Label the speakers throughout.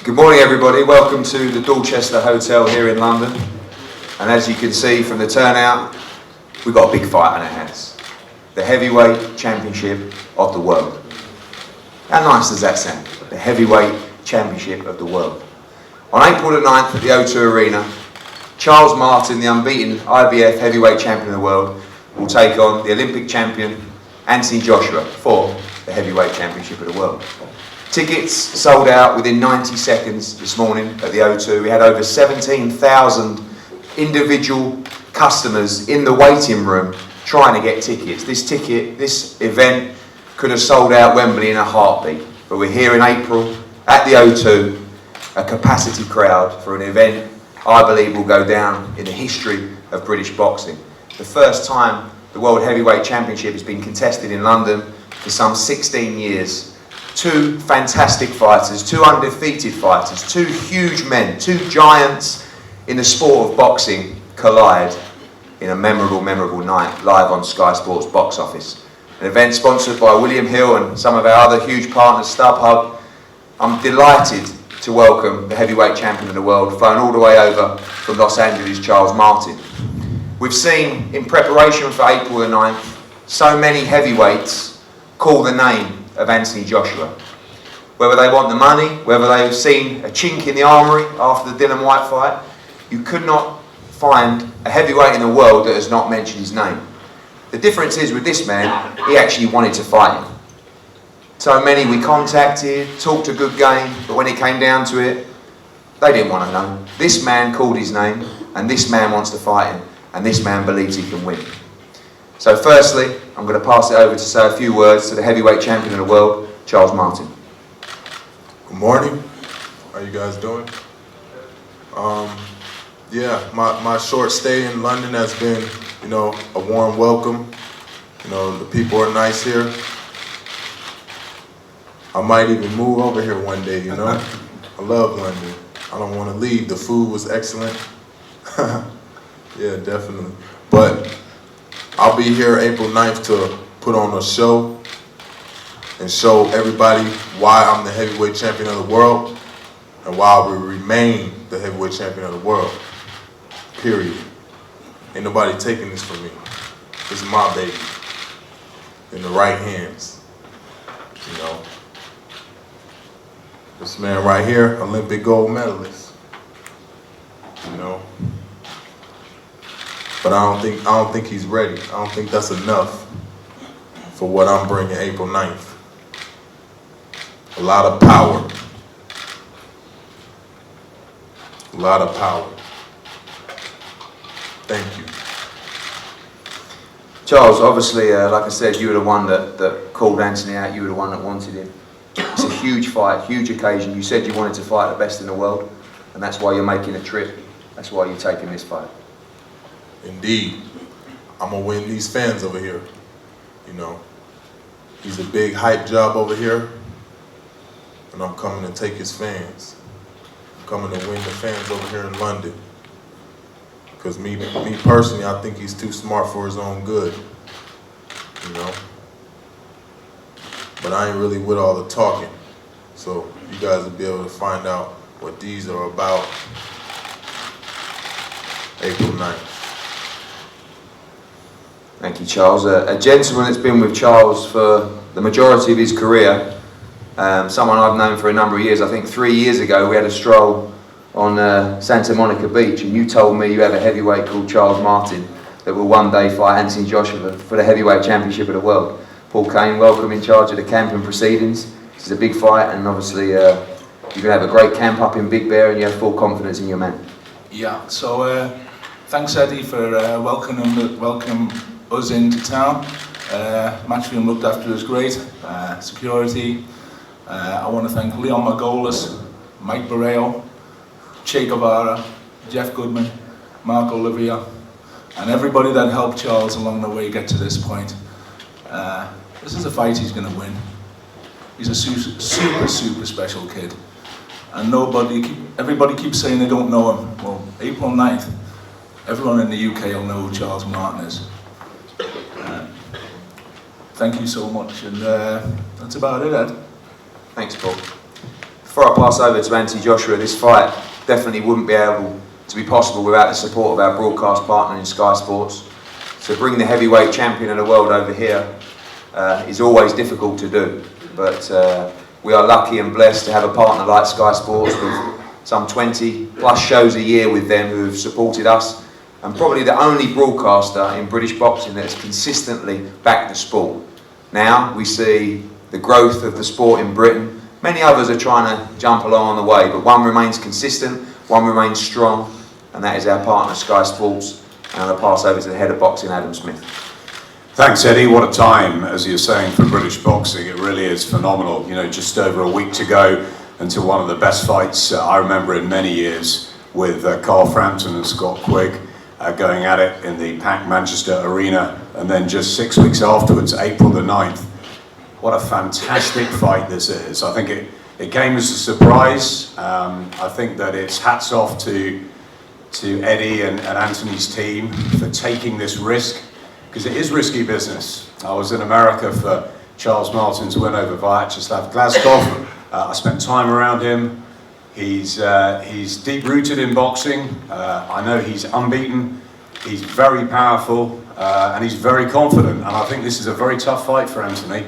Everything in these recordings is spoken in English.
Speaker 1: Good morning everybody, welcome to the Dorchester Hotel here in London. And as you can see from the turnout, we've got a big fight on our hands. The Heavyweight Championship of the world. How nice does that sound? The Heavyweight Championship of the world. On April the 9th at the O2 Arena, Charles Martin, the unbeaten IBF Heavyweight Champion of the world, will take on the Olympic champion Anthony Joshua for the Heavyweight Championship of the world. Tickets sold out within 90 seconds this morning at the O2. We had over 17,000 individual customers in the waiting room trying to get tickets. This event could have sold out Wembley in a heartbeat, but we're here in April at the O2, a capacity crowd for an event I believe will go down in the history of British boxing. The first time the World Heavyweight Championship has been contested in London for some 16 years. Two fantastic fighters, two undefeated fighters, two huge men, two giants in the sport of boxing collide in a memorable night live on Sky Sports Box Office. An event sponsored by William Hill and some of our other huge partners, StubHub. I'm delighted to welcome the heavyweight champion of the world, flown all the way over from Los Angeles, Charles Martin. We've seen in preparation for April the 9th, so many heavyweights call the name of Anthony Joshua. Whether they want the money, whether they've seen a chink in the armoury after the Dillian Whyte fight, you could not find a heavyweight in the world that has not mentioned his name. The difference is with this man, he actually wanted to fight him. So many we contacted, talked a good game, but when it came down to it, they didn't want to know. This man called his name, and this man wants to fight him, and this man believes he can win. So firstly, I'm going to pass it over to say a few words to the heavyweight champion of the world, Charles Martin.
Speaker 2: Good morning. How you guys doing? Yeah, my short stay in London has been, a warm welcome. The people are nice here. I might even move over here one day, I love London. I don't want to leave. The food was excellent. Yeah, definitely. But I'll be here April 9th to put on a show and show everybody why I'm the heavyweight champion of the world and why I will remain the heavyweight champion of the world. Period. Ain't nobody taking this from me. This is my baby. In the right hands. This man right here, Olympic gold medalist. But I don't think he's ready. I don't think that's enough for what I'm bringing April 9th. A lot of power. A lot of power. Thank you.
Speaker 1: Charles, obviously, like I said, you were the one that called Anthony out, you were the one that wanted him. It's a huge fight, huge occasion. You said you wanted to fight the best in the world, and that's why you're making a trip. That's why you're taking this fight.
Speaker 2: Indeed. I'm going to win these fans over here. He's a big hype job over here, and I'm coming to take his fans. I'm coming to win the fans over here in London. Because me personally, I think he's too smart for his own good. But I ain't really with all the talking. So you guys will be able to find out what these are about April 9th.
Speaker 1: Thank you, Charles. A gentleman that's been with Charles for the majority of his career, someone I've known for a number of years. I think 3 years ago we had a stroll on Santa Monica Beach, and you told me you have a heavyweight called Charles Martin that will one day fight Anthony Joshua for the heavyweight championship of the world. Paul Kane, welcome in charge of the camp and proceedings. This is a big fight, and obviously you're going to have a great camp up in Big Bear, and you have full confidence in your man.
Speaker 3: Yeah, so thanks Eddie for welcoming us into town. Matchroom looked after us great. Security. I want to thank Leon Margolis, Mike Borrell, Che Guevara, Jeff Goodman, Mark Olivia, and everybody that helped Charles along the way get to this point. This is a fight he's going to win. He's a super special kid. And everybody keeps saying they don't know him. Well, April 9th, everyone in the UK will know who Charles Martin is. Thank you so much, and that's about it, Ed.
Speaker 1: Thanks, Paul. Before I pass over to Anthony Joshua, this fight definitely wouldn't be able to be possible without the support of our broadcast partner in Sky Sports. To bring the heavyweight champion of the world over here is always difficult to do, but we are lucky and blessed to have a partner like Sky Sports with some 20 plus shows a year with them who have supported us, and probably the only broadcaster in British boxing that has consistently backed the sport. Now we see the growth of the sport in Britain. Many others are trying to jump along on the way, but one remains consistent, one remains strong, and that is our partner Sky Sports. And I'll pass over to the head of boxing, Adam Smith.
Speaker 4: Thanks, Eddie. What a time, as you're saying, for British boxing. It really is phenomenal. You know, just over a week to go until one of the best fights I remember in many years, with Carl Frampton and Scott Quigg going at it in the packed Manchester Arena, and then just 6 weeks afterwards, April the 9th. What a fantastic fight this is. I think it came as a surprise. I think that it's hats off to Eddie and Anthony's team for taking this risk, because it is risky business. I was in America for Charles Martin's win over Vyacheslav Glazkov. I spent time around him. He's deep-rooted in boxing. I know he's unbeaten. He's very powerful, and he's very confident. And I think this is a very tough fight for Anthony.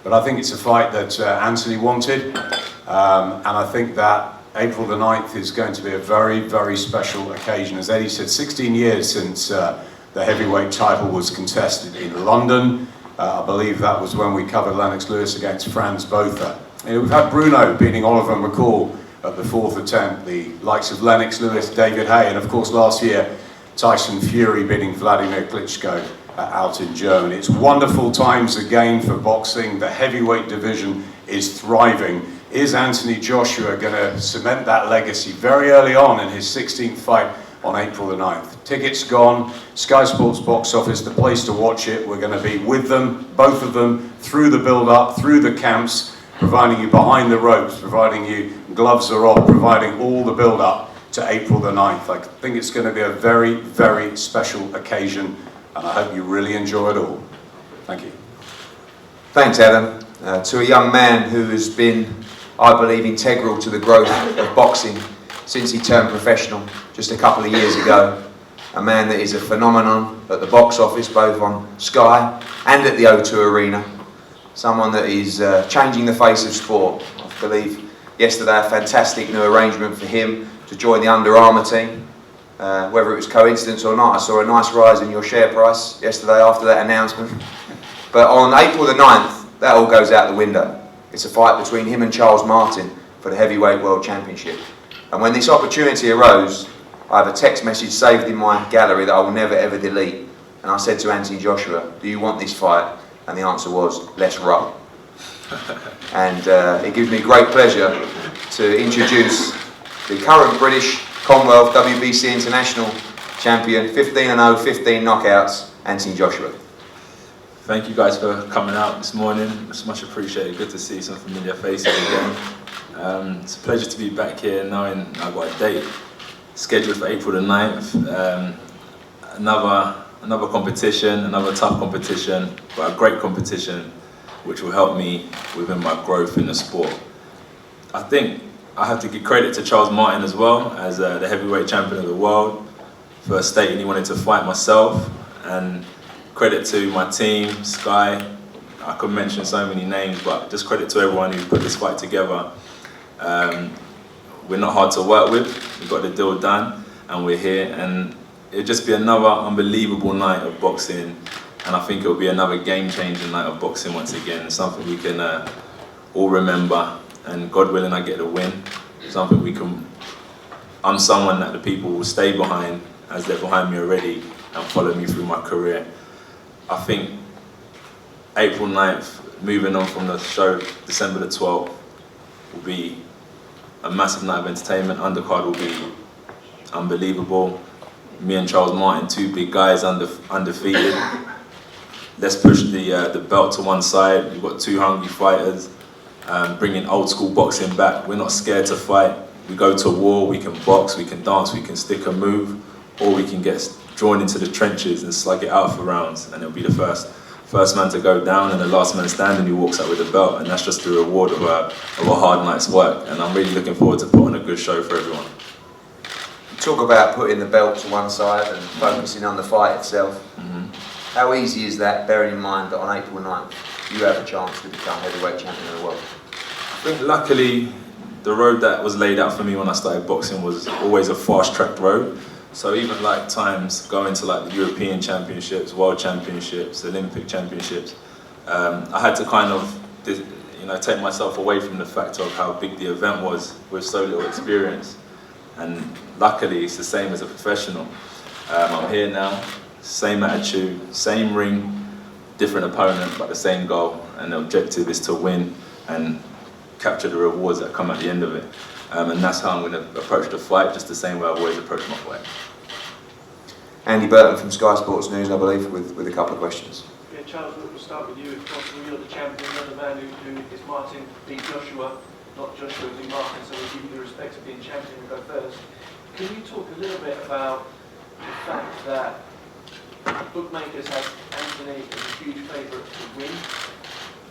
Speaker 4: But I think it's a fight that Anthony wanted. And I think that April the 9th is going to be a very, very special occasion. As Eddie said, 16 years since the heavyweight title was contested in London. I believe that was when we covered Lennox Lewis against Franz Botha. We've had Bruno beating Oliver McCall at the 4th attempt, the likes of Lennox Lewis, David Haye, and of course last year Tyson Fury beating Vladimir Klitschko out in Germany. It's wonderful times again for boxing. The heavyweight division is thriving. Is Anthony Joshua going to cement that legacy very early on in his 16th fight on April the 9th? Tickets gone, Sky Sports box office, the place to watch it. We're going to be with them, both of them, through the build-up, through the camps, providing you behind the ropes, providing you gloves are off, providing all the build-up to April the 9th. I think it's going to be a very, very special occasion, and I hope you really enjoy it all. Thank you.
Speaker 1: Thanks, Adam. To a young man who has been, I believe, integral to the growth of boxing since he turned professional just a couple of years ago. A man that is a phenomenon at the box office, both on Sky and at the O2 Arena. Someone that is changing the face of sport. I believe yesterday a fantastic new arrangement for him to join the Under Armour team. Whether it was coincidence or not, I saw a nice rise in your share price yesterday after that announcement. But on April the 9th, that all goes out the window. It's a fight between him and Charles Martin for the Heavyweight World Championship. And when this opportunity arose, I have a text message saved in my gallery that I will never ever delete. And I said to Anthony Joshua, do you want this fight? And the answer was, let's roll. And it gives me great pleasure to introduce the current British Commonwealth WBC International Champion, 15-0, 15 knockouts, Anthony Joshua.
Speaker 5: Thank you guys for coming out this morning. It's much appreciated. Good to see some familiar faces again. It's a pleasure to be back here knowing I've got a date scheduled for April the 9th. Another competition, another tough competition, but a great competition which will help me within my growth in the sport. I think I have to give credit to Charles Martin as well, as the heavyweight champion of the world, for stating he wanted to fight myself, and credit to my team, Sky. I could mention so many names, but just credit to everyone who put this fight together. We're not hard to work with, we got the deal done, and we're here, and it'll just be another unbelievable night of boxing, and I think it'll be another game-changing night of boxing once again, something we can all remember, and God willing I get the win, something I'm someone that the people will stay behind, as they're behind me already, and follow me through my career. I think April 9th, moving on from the show, December the 12th, will be a massive night of entertainment. Undercard will be unbelievable. Me and Charles Martin, two big guys, undefeated. Let's push the belt to one side. We've got two hungry fighters, bringing old school boxing back. We're not scared to fight. We go to war, we can box, we can dance, we can stick and move, or we can get drawn into the trenches and slug it out for rounds, and it'll be the first first man to go down and the last man standing who walks up with the belt, and that's just the reward of a hard night's work. And I'm really looking forward to putting a good show for everyone.
Speaker 1: Talk about putting the belt to one side and focusing on the fight itself. How easy is that, bearing in mind that on April 9th you have a chance to become heavyweight champion of the world?
Speaker 5: I think luckily the road that was laid out for me when I started boxing was always a fast-tracked road. So even like times going to like the European Championships, World Championships, Olympic Championships, I had to kind of take myself away from the fact of how big the event was with so little experience. And luckily it's the same as a professional. I'm here now, same attitude, same ring, different opponent, but the same goal. And the objective is to win and capture the rewards that come at the end of it. And that's how I'm going to approach the fight, just the same way I've always approached my fight.
Speaker 1: Andy Burton from Sky Sports News, I believe, with a couple of questions.
Speaker 6: Yeah, Charles, we'll start with you. Of course, you're the champion, you're the man who is Martin beat Joshua, not Joshua beat Martin, so we'll give you the respect of being champion and go first. Can you talk a little bit about the fact that bookmakers have Anthony as a huge favourite to win,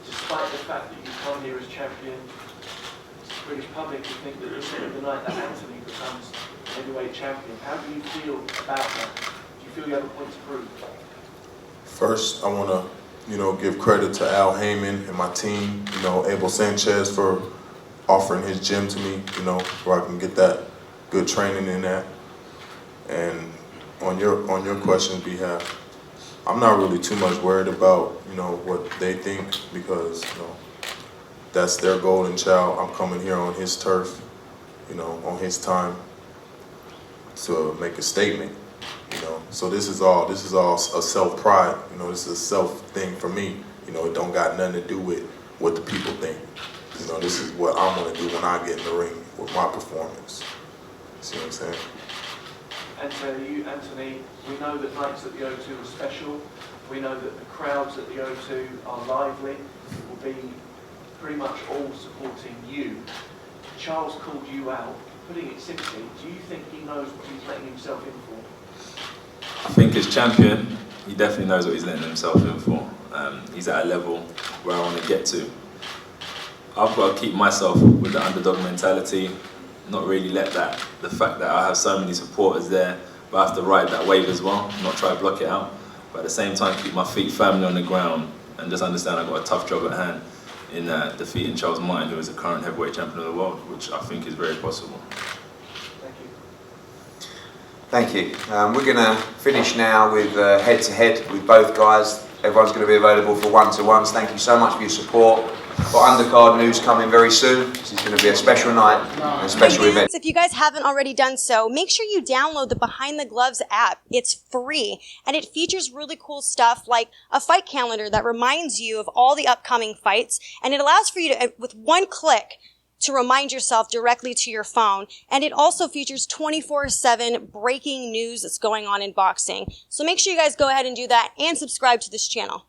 Speaker 6: despite the fact that you come here as champion? The British public would think that this is the night that Anthony becomes heavyweight champion. How do you feel about that? Do you feel you have a point to prove?
Speaker 2: First, I want to, give credit to Al Heyman and my team, Abel Sanchez for offering his gym to me, where I can get that good training in that. And on your question's behalf, I'm not really too much worried about, what they think, because, that's their golden child. I'm coming here on his turf, on his time to make a statement, So this is all a self-pride, this is a self thing for me. It don't got nothing to do with what the people think. This is what I'm gonna do when I get in the ring with my performance. See what I'm saying?
Speaker 6: And so Anthony, we know that nights at the O2 are special. We know that the crowds at the O2 are lively. It will be pretty much all supporting you. Charles called you out. Putting it simply, do you think he knows what he's letting himself in for?
Speaker 5: I think as champion, he definitely knows what he's letting himself in for. He's at a level where I want to get to. I've got to keep myself with the underdog mentality, not really let the fact that I have so many supporters there, but I have to ride that wave as well, not try to block it out. But at the same time, keep my feet firmly on the ground and just understand I've got a tough job at hand in defeating Charles Martin, who is the current heavyweight champion of the world, which I think is very possible.
Speaker 6: Thank you.
Speaker 1: Thank you. We're going to finish now with head-to-head with both guys. Everyone's going to be available for one-to-ones. Thank you so much for your support. Got undercard news coming very soon. This is going to be a special night and a special event.
Speaker 7: If you guys haven't already done so, make sure you download the Behind the Gloves app. It's free, and it features really cool stuff like a fight calendar that reminds you of all the upcoming fights, and it allows for you to, with one click, to remind yourself directly to your phone. And it also features 24/7 breaking news that's going on in boxing. So make sure you guys go ahead and do that and subscribe to this channel.